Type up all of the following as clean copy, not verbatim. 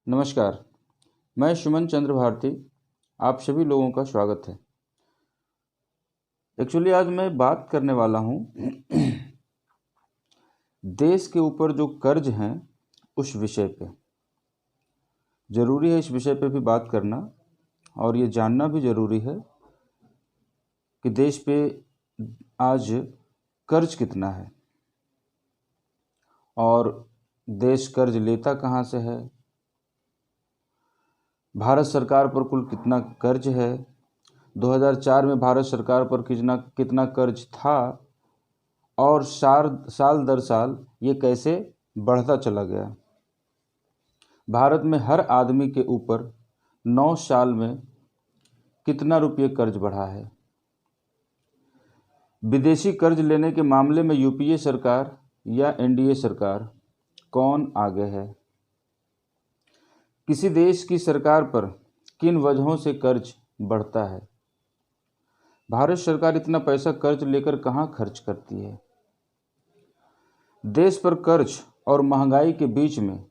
नमस्कार, मैं सुमन चंद्र भारती। आप सभी लोगों का स्वागत है। एक्चुअली आज मैं बात करने वाला हूँ देश के ऊपर जो कर्ज हैं उस विषय पे। ज़रूरी है इस विषय पे भी बात करना और ये जानना भी ज़रूरी है कि देश पे आज कर्ज कितना है और देश कर्ज लेता कहाँ से है, भारत सरकार पर कुल कितना कर्ज है, 2004 में भारत सरकार पर कितना कितना कर्ज था और साल दर साल ये कैसे बढ़ता चला गया। भारत में हर आदमी के ऊपर 9 साल में कितना रुपये कर्ज बढ़ा है। विदेशी कर्ज लेने के मामले में यूपीए सरकार या एनडीए सरकार कौन आगे है। किसी देश की सरकार पर किन वजहों से कर्ज बढ़ता है। भारत सरकार इतना पैसा कर्ज लेकर कहाँ खर्च करती है। देश पर कर्ज और महंगाई के बीच में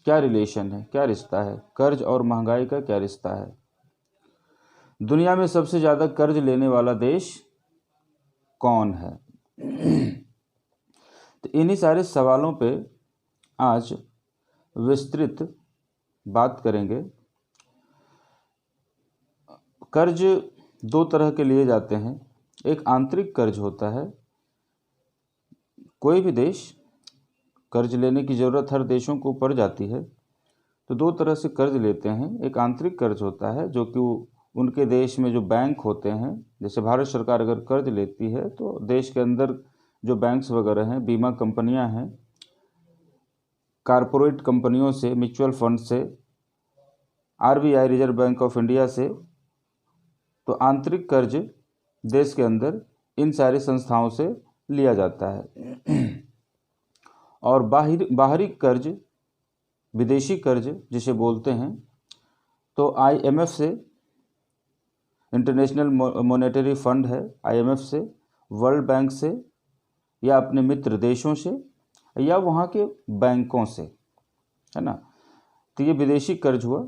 क्या रिलेशन है, क्या रिश्ता है। कर्ज और महंगाई का क्या रिश्ता है। दुनिया में सबसे ज़्यादा कर्ज लेने वाला देश कौन है। तो इन्हीं सारे सवालों पे आज विस्तृत बात करेंगे। कर्ज दो तरह के लिए जाते हैं। एक आंतरिक कर्ज होता है। कोई भी देश कर्ज लेने की ज़रूरत हर देशों को पड़ जाती है, तो दो तरह से कर्ज लेते हैं। एक आंतरिक कर्ज होता है जो कि उनके देश में जो बैंक होते हैं, जैसे भारत सरकार अगर कर्ज लेती है तो देश के अंदर जो बैंक्स वगैरह हैं, बीमा कंपनियां हैं, कारपोरेट कंपनियों से, म्यूचुअल फंड से, RBI reserve bank of India से, तो आंतरिक कर्ज देश के अंदर इन सारी संस्थाओं से लिया जाता है। और बाहरी कर्ज, विदेशी कर्ज जिसे बोलते हैं, तो आईएमएफ से, इंटरनेशनल मॉनेटरी फंड है, आईएमएफ से, वर्ल्ड बैंक से, या अपने मित्र देशों से, या वहाँ के बैंकों से, है ना। तो ये विदेशी कर्ज हुआ।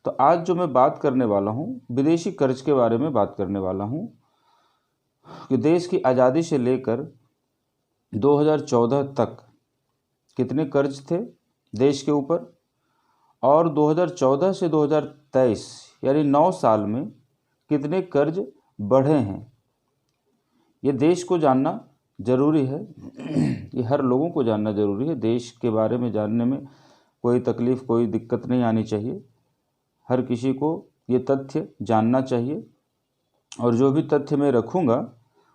तो आज जो मैं बात करने वाला हूँ विदेशी कर्ज के बारे में बात करने वाला हूँ कि देश की आज़ादी से लेकर 2014 तक कितने कर्ज थे देश के ऊपर, और 2014 से 2023 यानी 9 साल में कितने कर्ज बढ़े हैं। ये देश को जानना ज़रूरी है। ये हर लोगों को जानना ज़रूरी है। देश के बारे में जानने में कोई तकलीफ़, कोई दिक्कत नहीं आनी चाहिए। हर किसी को ये तथ्य जानना चाहिए। और जो भी तथ्य मैं रखूँगा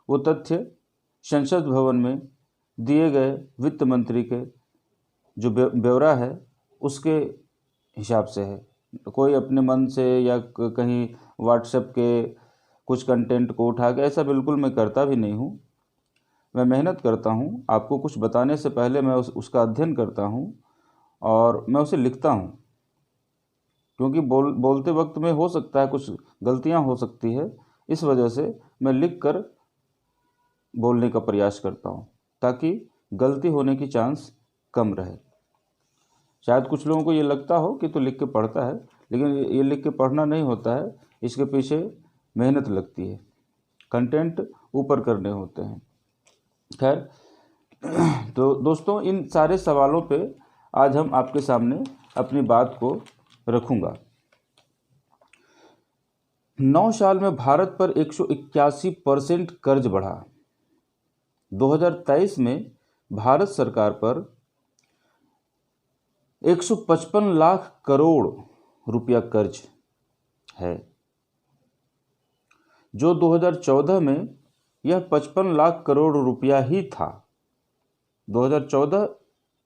वो तथ्य संसद भवन में दिए गए वित्त मंत्री के जो ब्यौरा है उसके हिसाब से है। कोई अपने मन से या कहीं व्हाट्सएप के कुछ कंटेंट को उठा के, ऐसा बिल्कुल मैं करता भी नहीं हूँ। मैं मेहनत करता हूँ। आपको कुछ बताने से पहले मैं उसका अध्ययन करता हूँ और मैं उसे लिखता हूँ, क्योंकि बोलते वक्त में हो सकता है कुछ गलतियाँ हो सकती है। इस वजह से मैं लिख कर बोलने का प्रयास करता हूँ ताकि गलती होने की चांस कम रहे। शायद कुछ लोगों को ये लगता हो कि तो लिख के पढ़ता है, लेकिन ये लिख के पढ़ना नहीं होता है। इसके पीछे मेहनत लगती है, कंटेंट ऊपर करने होते हैं। खैर, तो दोस्तों, इन सारे सवालों पे आज हम आपके सामने अपनी बात को रखूँगा। 9 साल में भारत पर 181% कर्ज बढ़ा। 2023 में भारत सरकार पर 155 लाख करोड़ रुपया कर्ज है, जो 2014 में यह 55 लाख करोड़ रुपया ही था। 2014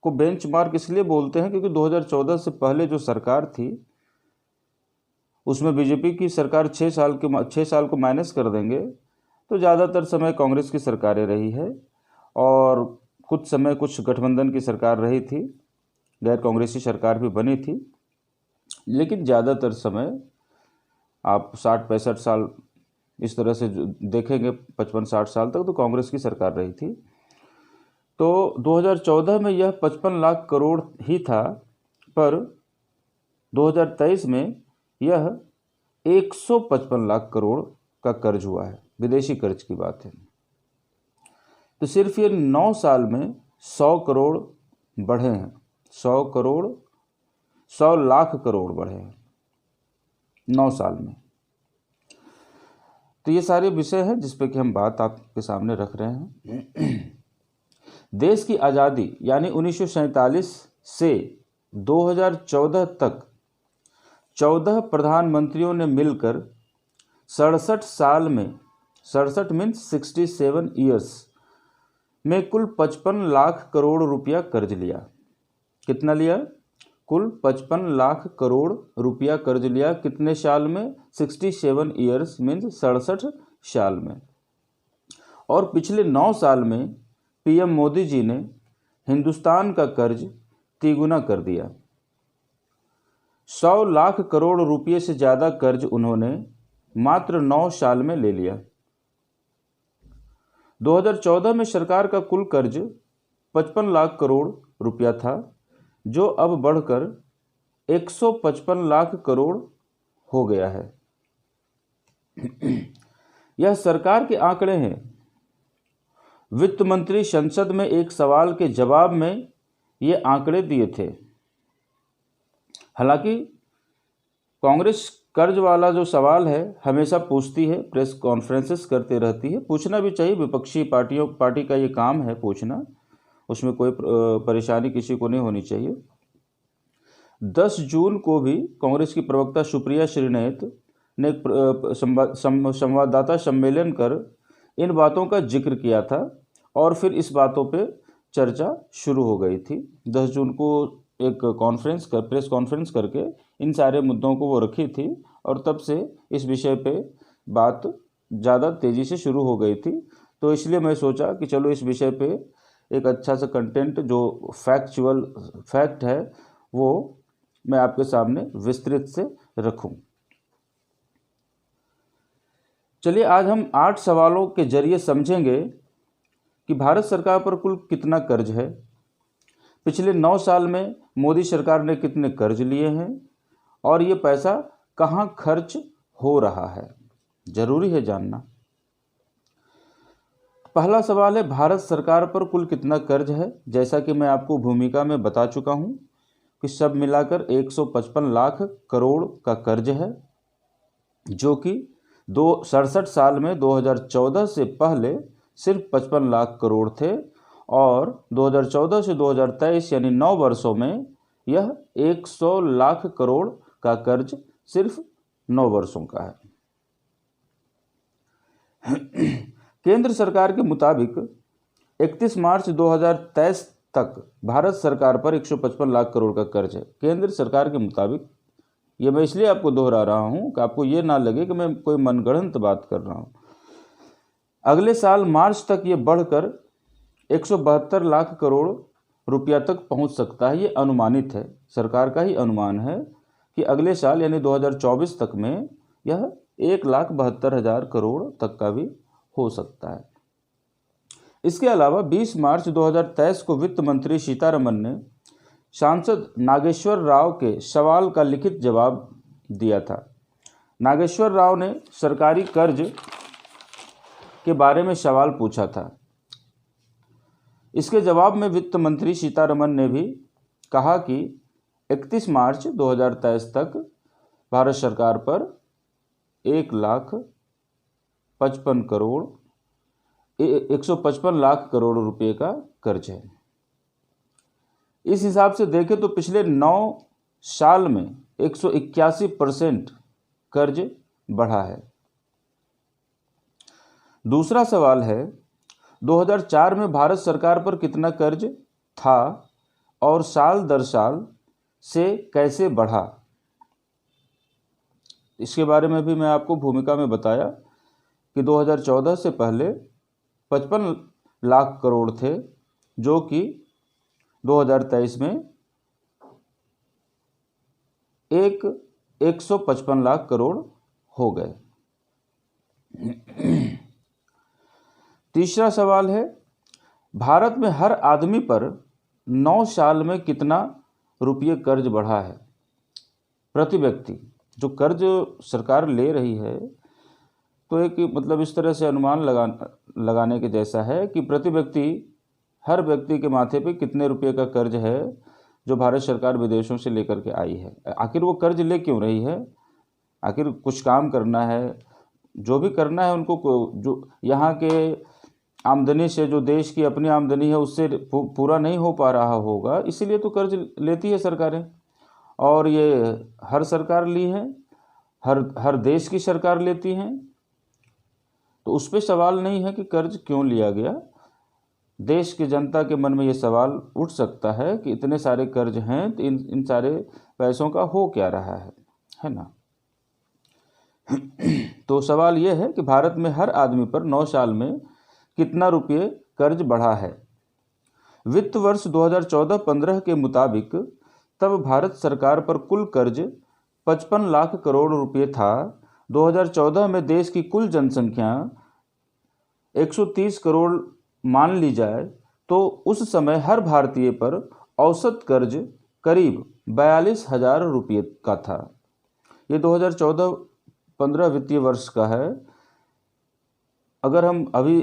को बेंचमार्क इसलिए बोलते हैं क्योंकि 2014 से पहले जो सरकार थी उसमें बीजेपी की सरकार 6 साल को माइनस कर देंगे तो ज़्यादातर समय कांग्रेस की सरकारें रही है, और कुछ समय कुछ गठबंधन की सरकार रही थी, गैर कांग्रेसी सरकार भी बनी थी, लेकिन ज़्यादातर समय आप 60-65 साल इस तरह से देखेंगे, 55-60 साल तक तो कांग्रेस की सरकार रही थी। तो 2014 में यह 55 लाख करोड़ ही था, पर 2023 में यह 155 लाख करोड़ का कर्ज हुआ है, विदेशी कर्ज की बात है। तो सिर्फ ये 9 साल में 100 करोड़ बढ़े हैं, 100 लाख करोड़ बढ़े हैं 9 साल में। तो ये सारे विषय हैं जिस पे कि हम बात आपके सामने रख रहे हैं। देश की आज़ादी यानी 1947 से 2014 तक 14 प्रधानमंत्रियों ने मिलकर 67 साल में, 67 मीन्स 67 ईयर्स में कुल 55 लाख करोड़ रुपया कर्ज लिया। कितना लिया? कुल 55 लाख करोड़ रुपया कर्ज लिया। कितने साल में? 67 ईयर्स मीन्स 67 साल में। और पिछले 9 साल में पीएम मोदी जी ने हिंदुस्तान का कर्ज तिगुना कर दिया। 100 लाख करोड़ रुपये से ज़्यादा कर्ज उन्होंने मात्र 9 साल में ले लिया। 2014 में सरकार का कुल कर्ज 55 लाख करोड़ रुपया था, जो अब बढ़कर 155 लाख करोड़ हो गया है। यह सरकार के आंकड़े हैं। वित्त मंत्री संसद में एक सवाल के जवाब में ये आंकड़े दिए थे। हालांकि कांग्रेस कर्ज वाला जो सवाल है हमेशा पूछती है, प्रेस कॉन्फ्रेंसेस करते रहती है, पूछना भी चाहिए। विपक्षी पार्टी का ये काम है पूछना, उसमें कोई परेशानी किसी को नहीं होनी चाहिए। 10 जून को भी कांग्रेस की प्रवक्ता सुप्रिया श्रीनेत ने एक संवाददाता सम्मेलन कर इन बातों का जिक्र किया था और फिर इस बातों पे चर्चा शुरू हो गई थी। 10 जून को एक प्रेस कॉन्फ्रेंस करके इन सारे मुद्दों को वो रखी थी और तब से इस विषय पे बात ज़्यादा तेज़ी से शुरू हो गई थी। तो इसलिए मैं सोचा कि चलो इस विषय पे एक अच्छा सा कंटेंट जो फैक्ट है वो मैं आपके सामने विस्तृत से रखूं। चलिए आज हम 8 सवालों के जरिए समझेंगे कि भारत सरकार पर कुल कितना कर्ज है, पिछले 9 साल में मोदी सरकार ने कितने कर्ज लिए हैं और ये पैसा कहाँ खर्च हो रहा है, जरूरी है जानना। पहला सवाल है, भारत सरकार पर कुल कितना कर्ज है। जैसा कि मैं आपको भूमिका में बता चुका हूँ कि सब मिलाकर 155 लाख करोड़ का कर्ज है, जो कि 67 साल में 2014 से पहले सिर्फ 55 लाख करोड़ थे और 2014 से 2023 यानी 9 वर्षों में यह 100 लाख करोड़ का कर्ज सिर्फ 9 वर्षों का है। केंद्र सरकार के मुताबिक 31 मार्च 2023 तक भारत सरकार पर 155 लाख करोड़ का कर्ज है। केंद्र सरकार के मुताबिक, ये मैं इसलिए आपको दोहरा रहा हूँ कि आपको ये ना लगे कि मैं कोई मनगढ़ंत बात कर रहा हूँ। अगले साल मार्च तक ये बढ़कर 172 लाख करोड़ रुपया तक पहुँच सकता है। ये अनुमानित है, सरकार का ही अनुमान है कि अगले साल यानी 2024 तक में यह 1,72,000 करोड़ तक का भी हो सकता है। इसके अलावा 20 मार्च 2023 को वित्त मंत्री सीतारमन ने सांसद नागेश्वर राव के सवाल का लिखित जवाब दिया था। नागेश्वर राव ने सरकारी कर्ज के बारे में सवाल पूछा था। इसके जवाब में वित्त मंत्री सीतारमन ने भी कहा कि 31 मार्च 2023 तक भारत सरकार पर 155 लाख करोड़ रुपए का कर्ज है। इस हिसाब से देखें तो पिछले 9 साल में 181% कर्ज बढ़ा है। दूसरा सवाल है, 2004 में भारत सरकार पर कितना कर्ज था और साल दर साल से कैसे बढ़ा। इसके बारे में भी मैं आपको भूमिका में बताया कि 2014 से पहले 55 लाख करोड़ थे, जो कि 2023 में 155 लाख करोड़ हो गए। तीसरा सवाल है, भारत में हर आदमी पर 9 साल में कितना रुपये कर्ज बढ़ा है। प्रति व्यक्ति जो कर्ज सरकार ले रही है, तो एक मतलब इस तरह से अनुमान लगाने के जैसा है कि प्रति व्यक्ति, हर व्यक्ति के माथे पे कितने रुपए का कर्ज है जो भारत सरकार विदेशों से लेकर के आई है। आखिर वो कर्ज ले क्यों रही है? आखिर कुछ काम करना है, जो भी करना है उनको, जो यहाँ के आमदनी से, जो देश की अपनी आमदनी है उससे पूरा नहीं हो पा रहा होगा, इसीलिए तो कर्ज लेती है सरकारें। और ये हर सरकार ली है, हर देश की सरकार लेती हैं। तो उस पर सवाल नहीं है कि कर्ज क्यों लिया गया। देश की जनता के मन में ये सवाल उठ सकता है कि इतने सारे कर्ज हैं तो इन सारे पैसों का हो क्या रहा है ना। तो सवाल ये है कि भारत में हर आदमी पर 9 साल में कितना रुपये कर्ज बढ़ा है। वित्त वर्ष 2014-15 के मुताबिक तब भारत सरकार पर कुल कर्ज 55 लाख करोड़ रुपये था। 2014 में देश की कुल जनसंख्या 130 करोड़ मान ली जाए तो उस समय हर भारतीय पर औसत कर्ज करीब 42,000 रुपये का था। ये 2014-15 वित्तीय वर्ष का है। अगर हम अभी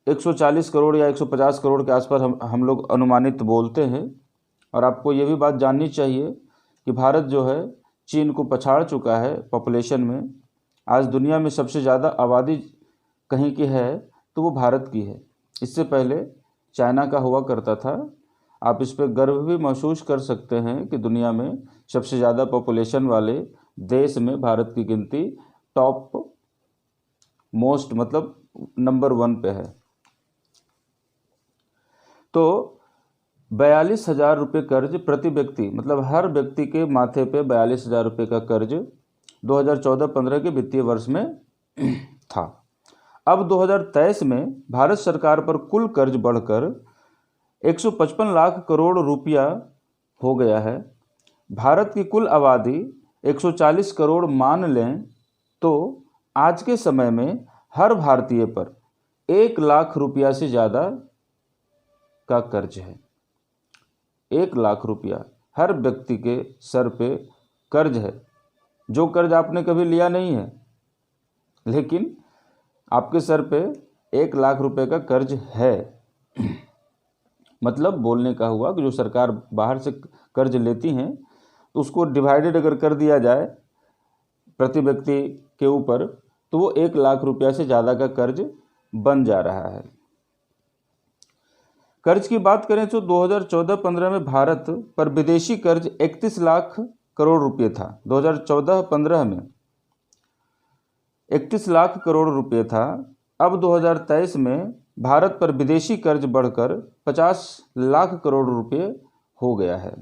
140 करोड़ या 150 करोड़ के आसपास हम लोग अनुमानित बोलते हैं। और आपको ये भी बात जाननी चाहिए कि भारत जो है चीन को पछाड़ चुका है पॉपुलेशन में। आज दुनिया में सबसे ज़्यादा आबादी कहीं की है तो वो भारत की है। इससे पहले चाइना का हुआ करता था। आप इस पर गर्व भी महसूस कर सकते हैं कि दुनिया में सबसे ज़्यादा पॉपुलेशन वाले देश में भारत की गिनती टॉप मोस्ट मतलब नंबर 1 पे है। तो 42,000 रुपये कर्ज प्रति व्यक्ति, मतलब हर व्यक्ति के माथे पे 42,000 रुपये का कर्ज 2014-15 के वित्तीय वर्ष में था। अब 2023 में भारत सरकार पर कुल कर्ज बढ़कर 155 लाख करोड़ रुपया हो गया है। भारत की कुल आबादी 140 करोड़ मान लें तो आज के समय में हर भारतीय पर 1 लाख रुपया से ज़्यादा का कर्ज है। 1 लाख रुपया हर व्यक्ति के सर पे कर्ज है, जो कर्ज आपने कभी लिया नहीं है, लेकिन आपके सर पे 1 लाख रुपए का कर्ज है। मतलब बोलने का हुआ कि जो सरकार बाहर से कर्ज लेती हैं तो उसको डिवाइडेड अगर कर दिया जाए प्रति व्यक्ति के ऊपर तो वो 1 लाख रुपया से ज़्यादा का कर्ज बन जा रहा है। कर्ज की बात करें तो 2014-15 में भारत पर विदेशी कर्ज 31 लाख करोड़ रुपये था। 2014-15 में 31 लाख करोड़ रुपये था। अब 2023 में भारत पर विदेशी कर्ज बढ़कर 50 लाख करोड़ रुपये हो गया है।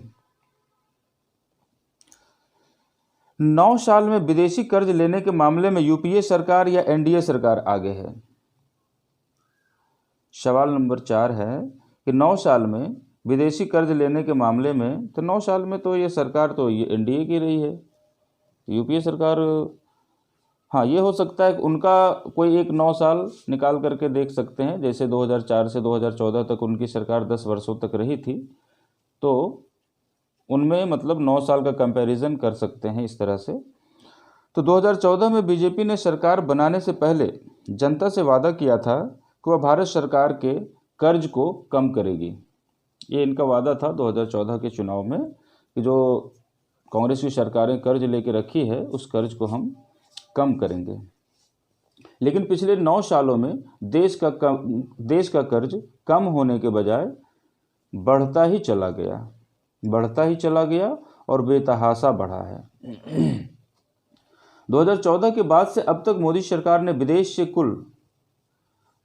9 साल में विदेशी कर्ज लेने के मामले में यूपीए सरकार या एनडीए सरकार आगे है। सवाल नंबर 4 है कि 9 साल में विदेशी कर्ज लेने के मामले में, तो 9 साल में तो ये सरकार तो ये एनडीए की रही है, यूपीए सरकार। हाँ, ये हो सकता है कि उनका कोई एक 9 साल निकाल करके देख सकते हैं। जैसे 2004 से 2014 तक उनकी सरकार 10 वर्षों तक रही थी, तो उनमें मतलब 9 साल का कंपैरिजन कर सकते हैं इस तरह से। तो 2014 में बीजेपी ने सरकार बनाने से पहले जनता से वादा किया था कि वह भारत सरकार के कर्ज को कम करेगी। ये इनका वादा था 2014 के चुनाव में कि जो कांग्रेस की सरकारें कर्ज लेके रखी है उस कर्ज को हम कम करेंगे। लेकिन पिछले 9 सालों में देश का कर्ज कम होने के बजाय बढ़ता ही चला गया और बेतहाशा बढ़ा है। 2014 के बाद से अब तक मोदी सरकार ने विदेश से कुल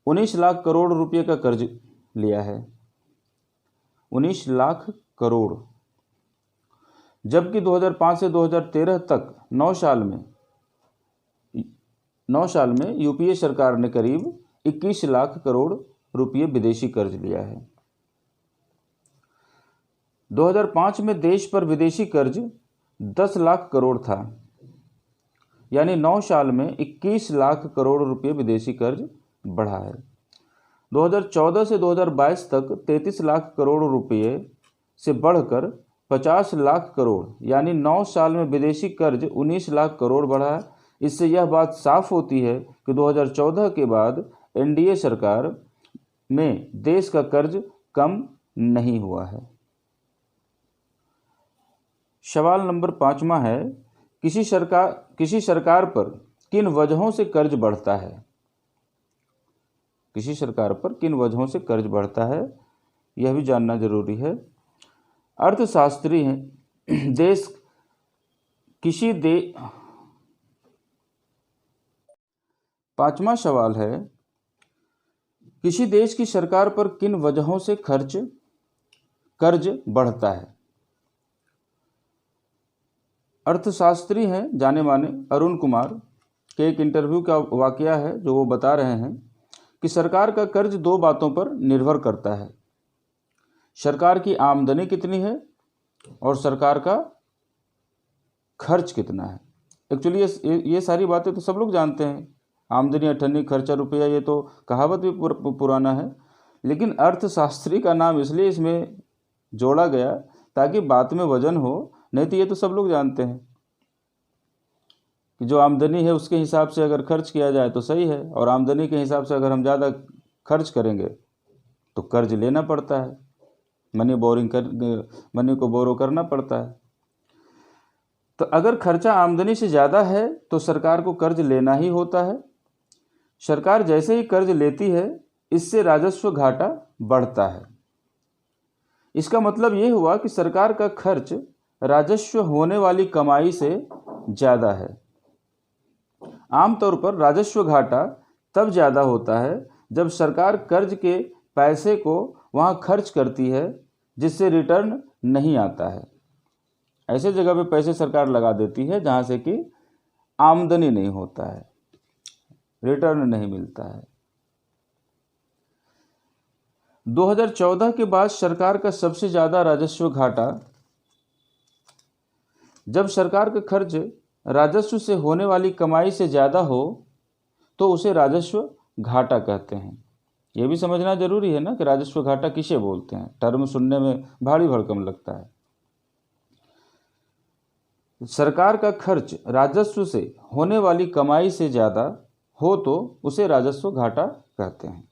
19 लाख करोड़ रुपए का कर्ज लिया है। 19 लाख करोड़, जबकि 2005 से 2013 तक 9 साल में यूपीए सरकार ने करीब 21 लाख करोड़ रुपए विदेशी कर्ज लिया है। 2005 में देश पर विदेशी कर्ज 10 लाख करोड़ था, यानी 9 साल में 21 लाख करोड़ रुपए विदेशी कर्ज बढ़ा है। 2014 से 2022 तक 33 लाख करोड़ रुपए से बढ़कर 50 लाख करोड़ यानी 9 साल में विदेशी कर्ज 19 लाख करोड़ बढ़ा है। इससे यह बात साफ होती है कि 2014 के बाद एनडीए सरकार में देश का कर्ज कम नहीं हुआ है। सवाल नंबर 5वां है, किसी सरकार पर किन वजहों से कर्ज बढ़ता है? किसी सरकार पर किन वजहों से कर्ज बढ़ता है, यह भी जानना जरूरी है। अर्थशास्त्री हैं देश किसी दे 5वां सवाल है, किसी देश की सरकार पर किन वजहों से कर्ज बढ़ता है? अर्थशास्त्री हैं जाने माने अरुण कुमार के एक इंटरव्यू का वाकया है जो वो बता रहे हैं कि सरकार का कर्ज 2 बातों पर निर्भर करता है, सरकार की आमदनी कितनी है और सरकार का खर्च कितना है। एक्चुअली ये सारी बातें तो सब लोग जानते हैं, आमदनी अठन्नी खर्चा रुपया, ये तो कहावत भी पुराना है, लेकिन अर्थशास्त्री का नाम इसलिए इसमें जोड़ा गया ताकि बात में वजन हो, नहीं तो ये तो सब लोग जानते हैं कि जो आमदनी है उसके हिसाब से अगर खर्च किया जाए तो सही है, और आमदनी के हिसाब से अगर हम ज़्यादा खर्च करेंगे तो कर्ज लेना पड़ता है, मनी को बोरो करना पड़ता है। तो अगर खर्चा आमदनी से ज़्यादा है तो सरकार को कर्ज लेना ही होता है। सरकार जैसे ही कर्ज लेती है इससे राजस्व घाटा बढ़ता है। इसका मतलब ये हुआ कि सरकार का खर्च राजस्व होने वाली कमाई से ज़्यादा है। आमतौर पर राजस्व घाटा तब ज़्यादा होता है जब सरकार कर्ज के पैसे को वहाँ खर्च करती है जिससे रिटर्न नहीं आता है। ऐसे जगह पे पैसे सरकार लगा देती है जहाँ से कि आमदनी नहीं होता है, रिटर्न नहीं मिलता है। 2014 के बाद सरकार का सबसे ज़्यादा राजस्व घाटा, जब सरकार का खर्च राजस्व से होने वाली कमाई से ज़्यादा हो तो उसे राजस्व घाटा कहते हैं। यह भी समझना जरूरी है ना कि राजस्व घाटा किसे बोलते हैं, टर्म सुनने में भारी भरकम लगता है। सरकार का खर्च राजस्व से होने वाली कमाई से ज़्यादा हो तो उसे राजस्व घाटा कहते हैं।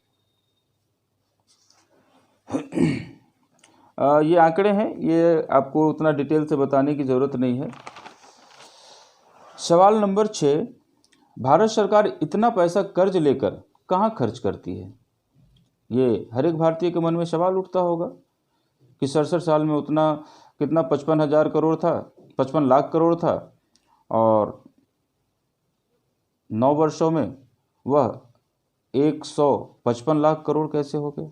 ये आंकड़े हैं, ये आपको उतना डिटेल से बताने की ज़रूरत नहीं है। सवाल नंबर 6, भारत सरकार इतना पैसा कर्ज लेकर कहाँ खर्च करती है? ये हर एक भारतीय के मन में सवाल उठता होगा कि 67 साल में उतना कितना 55,000 करोड़ था, 55 लाख करोड़ था, और 9 वर्षों में वह 155 लाख करोड़ कैसे हो गए?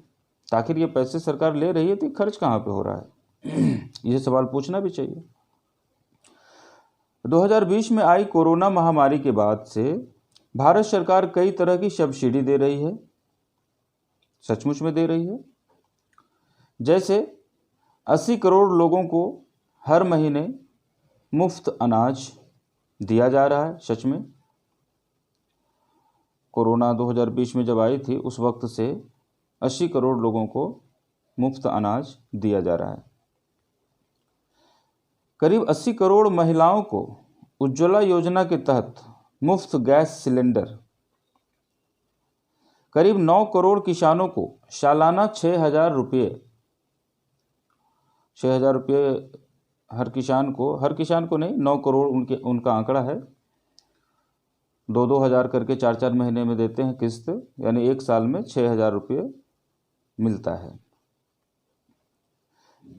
आखिर ये पैसे सरकार ले रही है तो खर्च कहाँ पे हो रहा है? ये सवाल पूछना भी चाहिए। 2020 में आई कोरोना महामारी के बाद से भारत सरकार कई तरह की सब्सिडी दे रही है, सचमुच में दे रही है। जैसे 80 करोड़ लोगों को हर महीने मुफ्त अनाज दिया जा रहा है। सच में कोरोना 2020 में जब आई थी उस वक्त से 80 करोड़ लोगों को मुफ्त अनाज दिया जा रहा है। करीब 80 करोड़ महिलाओं को उज्ज्वला योजना के तहत मुफ्त गैस सिलेंडर, करीब 9 करोड़ किसानों को सालाना 6,000 रुपये हर किसान को नहीं, 9 करोड़ उनका आंकड़ा है, 2-2 हज़ार करके 4-4 महीने में देते हैं किस्त, यानी एक साल में 6,000 रुपये मिलता है।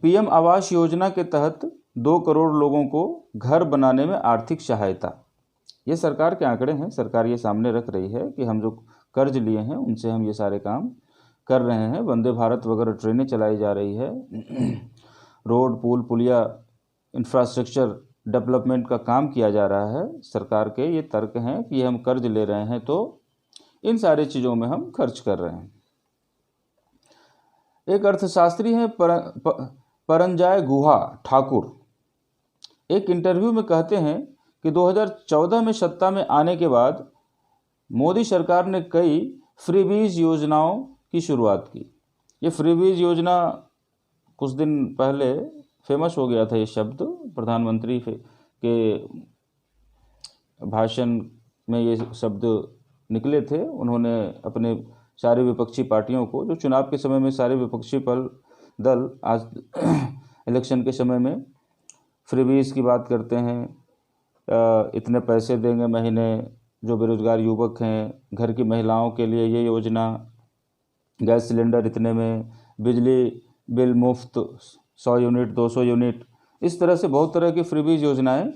पीएम आवास योजना के तहत 2 करोड़ लोगों को घर बनाने में आर्थिक सहायता। ये सरकार के आंकड़े हैं, सरकार ये सामने रख रही है कि हम जो कर्ज लिए हैं उनसे हम ये सारे काम कर रहे हैं। वंदे भारत वगैरह ट्रेनें चलाई जा रही है, रोड पुल पुलिया इंफ्रास्ट्रक्चर डेवलपमेंट का काम किया जा रहा है। सरकार के ये तर्क हैं कि हम कर्ज ले रहे हैं तो इन सारी चीज़ों में हम खर्च कर रहे हैं। एक अर्थशास्त्री हैं परंजॉय गुहा ठाकुर, एक इंटरव्यू में कहते हैं कि 2014 में सत्ता में आने के बाद मोदी सरकार ने कई फ्रीबीज योजनाओं की शुरुआत की। ये फ्रीबीज योजना कुछ दिन पहले फेमस हो गया था ये शब्द, प्रधानमंत्री के भाषण में ये शब्द निकले थे। उन्होंने अपने सारे विपक्षी पार्टियों को, जो चुनाव के समय में सारे विपक्षी दल आज इलेक्शन के समय में फ्रीबीज की बात करते हैं, इतने पैसे देंगे महीने जो बेरोजगार युवक हैं, घर की महिलाओं के लिए ये योजना, गैस सिलेंडर इतने में, बिजली बिल मुफ्त 100 यूनिट 200 यूनिट, इस तरह से बहुत तरह की फ्रीबीज योजनाएं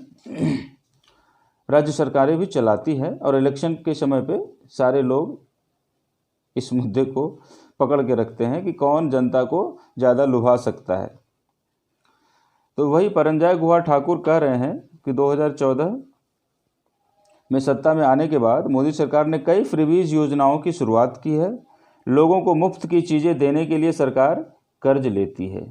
राज्य सरकारें भी चलाती है। और इलेक्शन के समय पे सारे लोग इस मुद्दे को पकड़ के रखते हैं कि कौन जनता को ज़्यादा लुभा सकता है। तो वही परंजय गुहा ठाकुर कह रहे हैं कि 2014 में सत्ता में आने के बाद मोदी सरकार ने कई फ्रीबीज योजनाओं की शुरुआत की है। लोगों को मुफ्त की चीज़ें देने के लिए सरकार कर्ज लेती है।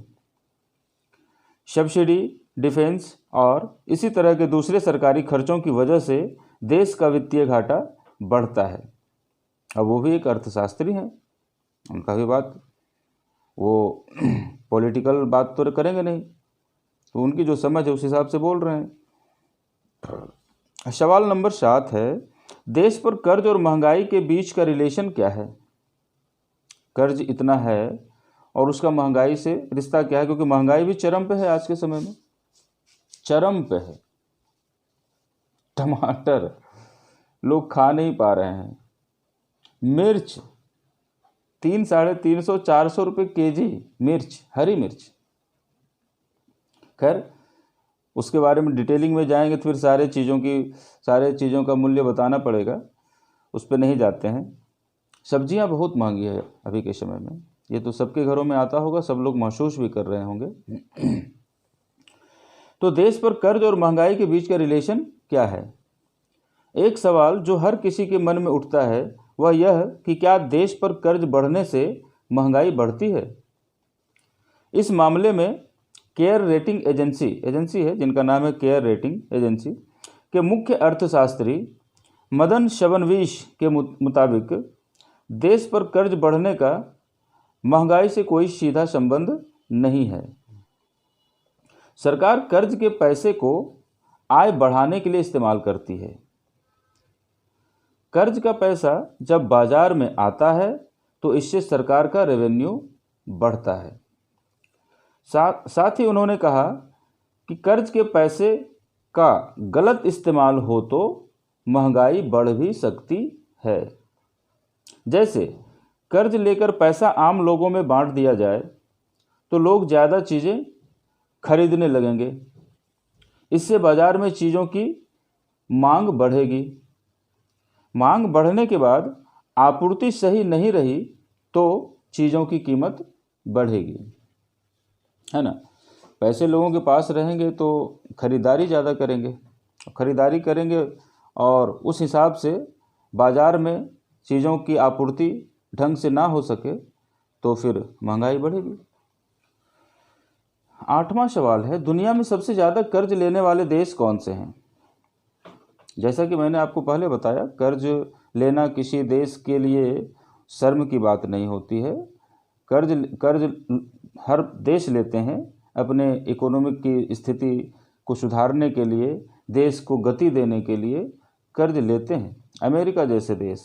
सब्सिडी, डिफेंस और इसी तरह के दूसरे सरकारी खर्चों की वजह से देश का वित्तीय घाटा बढ़ता है। अब वो भी एक अर्थशास्त्री हैं, उनका भी बात, वो पॉलिटिकल बात तो करेंगे नहीं, तो उनकी जो समझ है उस हिसाब से बोल रहे हैं। सवाल नंबर 7 है, देश पर कर्ज और महंगाई के बीच का रिलेशन क्या है? कर्ज इतना है और उसका महंगाई से रिश्ता क्या है? क्योंकि महंगाई भी चरम पे है, आज के समय में चरम पे है। टमाटर लोग खा नहीं पा रहे हैं, मिर्च 300, 350, 400 रुपये केजी मिर्च, हरी मिर्च। खैर उसके बारे में डिटेलिंग में जाएंगे तो फिर सारे चीज़ों का मूल्य बताना पड़ेगा, उस पर नहीं जाते हैं। सब्जियां बहुत महंगी है अभी के समय में, ये तो सबके घरों में आता होगा, सब लोग महसूस भी कर रहे होंगे। तो देश पर कर्ज और महंगाई के बीच का रिलेशन क्या है? एक सवाल जो हर किसी के मन में उठता है वह यह कि क्या देश पर कर्ज बढ़ने से महंगाई बढ़ती है? इस मामले में केयर रेटिंग एजेंसी है जिनका नाम है केयर रेटिंग एजेंसी के मुख्य अर्थशास्त्री मदन शबनवीश के मुताबिक देश पर कर्ज बढ़ने का महंगाई से कोई सीधा संबंध नहीं है। सरकार कर्ज के पैसे को आय बढ़ाने के लिए इस्तेमाल करती है। कर्ज का पैसा जब बाजार में आता है तो इससे सरकार का रेवेन्यू बढ़ता है। साथ ही उन्होंने कहा कि कर्ज के पैसे का गलत इस्तेमाल हो तो महंगाई बढ़ भी सकती है। जैसे कर्ज लेकर पैसा आम लोगों में बांट दिया जाए तो लोग ज़्यादा चीज़ें खरीदने लगेंगे, इससे बाजार में चीज़ों की मांग बढ़ेगी। मांग बढ़ने के बाद आपूर्ति सही नहीं रही तो चीज़ों की कीमत बढ़ेगी, है ना। पैसे लोगों के पास रहेंगे तो खरीदारी ज़्यादा करेंगे और उस हिसाब से बाज़ार में चीज़ों की आपूर्ति ढंग से ना हो सके तो फिर महंगाई बढ़ेगी। 8वां सवाल है, दुनिया में सबसे ज़्यादा कर्ज लेने वाले देश कौन से हैं? जैसा कि मैंने आपको पहले बताया, कर्ज लेना किसी देश के लिए शर्म की बात नहीं होती है। कर्ज हर देश लेते हैं अपने इकोनॉमिक की स्थिति को सुधारने के लिए, देश को गति देने के लिए कर्ज लेते हैं। अमेरिका जैसे देश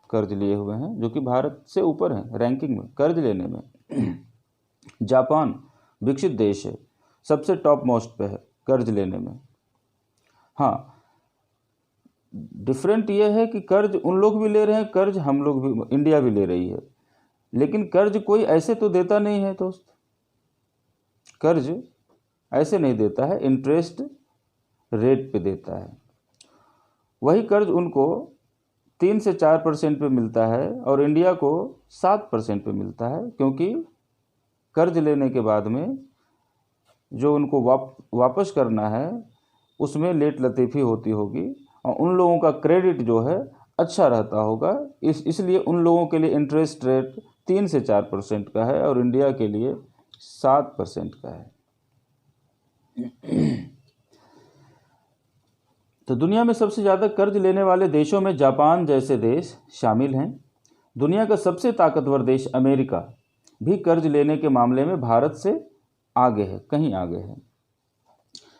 कर्ज लिए हुए हैं जो कि भारत से ऊपर हैं रैंकिंग में कर्ज लेने में। जापान विकसित देश है, सबसे टॉप मोस्ट पे है कर्ज लेने में। हाँ, डिफरेंट ये है कि कर्ज उन लोग भी ले रहे हैं, कर्ज हम लोग भी, इंडिया भी ले रही है, लेकिन कर्ज कोई ऐसे तो देता नहीं है दोस्त। कर्ज ऐसे नहीं देता है, इंटरेस्ट रेट पे देता है। वही कर्ज उनको 3 से 4% पे मिलता है और इंडिया को 7% पे मिलता है, क्योंकि कर्ज लेने के बाद में जो उनको वापस करना है उसमें लेट लतीफ़ी होती होगी और उन लोगों का क्रेडिट जो है अच्छा रहता होगा, इसलिए उन लोगों के लिए इंटरेस्ट रेट 3 से 4% का है और इंडिया के लिए 7% का है। तो दुनिया में सबसे ज़्यादा कर्ज लेने वाले देशों में जापान जैसे देश शामिल हैं। दुनिया का सबसे ताकतवर देश अमेरिका भी कर्ज लेने के मामले में भारत से आगे है, कहीं आगे है।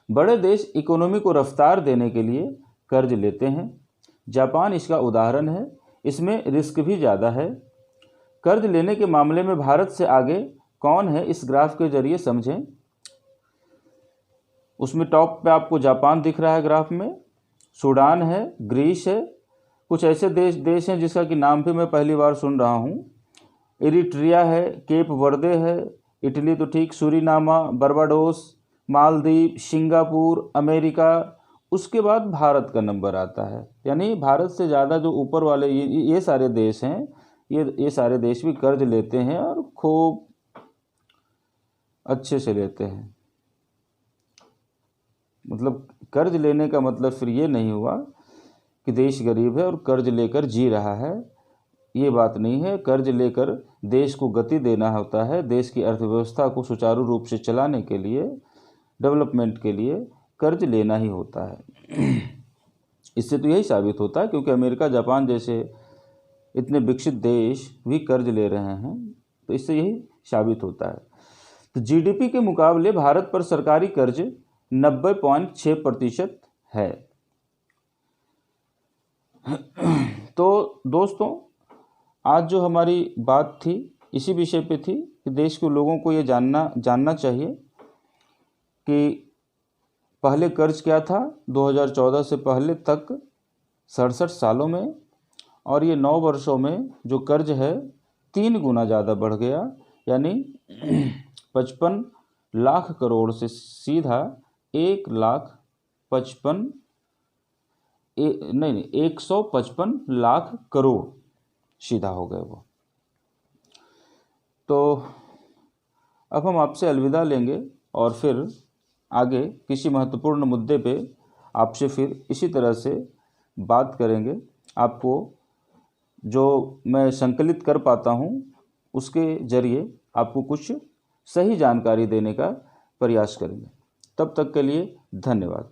बड़े देश इकोनॉमी को रफ्तार देने के लिए कर्ज लेते हैं। जापान इसका उदाहरण है। इसमें रिस्क भी ज़्यादा है। कर्ज लेने के मामले में भारत से आगे कौन है, इस ग्राफ के जरिए समझें। उसमें टॉप पे आपको जापान दिख रहा है ग्राफ में, सूडान है, ग्रीस है, कुछ ऐसे देश हैं जिसका कि नाम भी मैं पहली बार सुन रहा हूँ। इरिट्रिया है, केप वर्दे है, इटली तो ठीक, सूरीनामा, बर्बाडोस, मालदीव, सिंगापुर, अमेरिका, उसके बाद भारत का नंबर आता है। यानी भारत से ज़्यादा जो ऊपर वाले ये सारे देश हैं, ये सारे देश भी कर्ज लेते हैं और खूब अच्छे से लेते हैं। मतलब कर्ज लेने का मतलब फिर ये नहीं हुआ कि देश गरीब है और कर्ज लेकर जी रहा है, ये बात नहीं है। कर्ज लेकर देश को गति देना होता है, देश की अर्थव्यवस्था को सुचारू रूप से चलाने के लिए, डेवलपमेंट के लिए कर्ज लेना ही होता है। इससे तो यही साबित होता है, क्योंकि अमेरिका, जापान जैसे इतने विकसित देश भी कर्ज ले रहे हैं, तो इससे यही साबित होता है। तो जीडीपी के मुकाबले भारत पर सरकारी कर्ज 90.6% है। तो दोस्तों, आज जो हमारी बात थी इसी विषय पे थी कि देश के लोगों को ये जानना चाहिए कि पहले कर्ज क्या था 2014 से पहले तक 67 सालों में, और ये 9 वर्षों में जो कर्ज है 3 गुना ज़्यादा बढ़ गया। यानी 55 लाख करोड़ से सीधा 155 लाख करोड़ सीधा हो गए वो। तो अब हम आपसे अलविदा लेंगे और फिर आगे किसी महत्वपूर्ण मुद्दे पे आपसे फिर इसी तरह से बात करेंगे। आपको जो मैं संकलित कर पाता हूँ उसके जरिए आपको कुछ सही जानकारी देने का प्रयास करेंगे। तब तक के लिए धन्यवाद।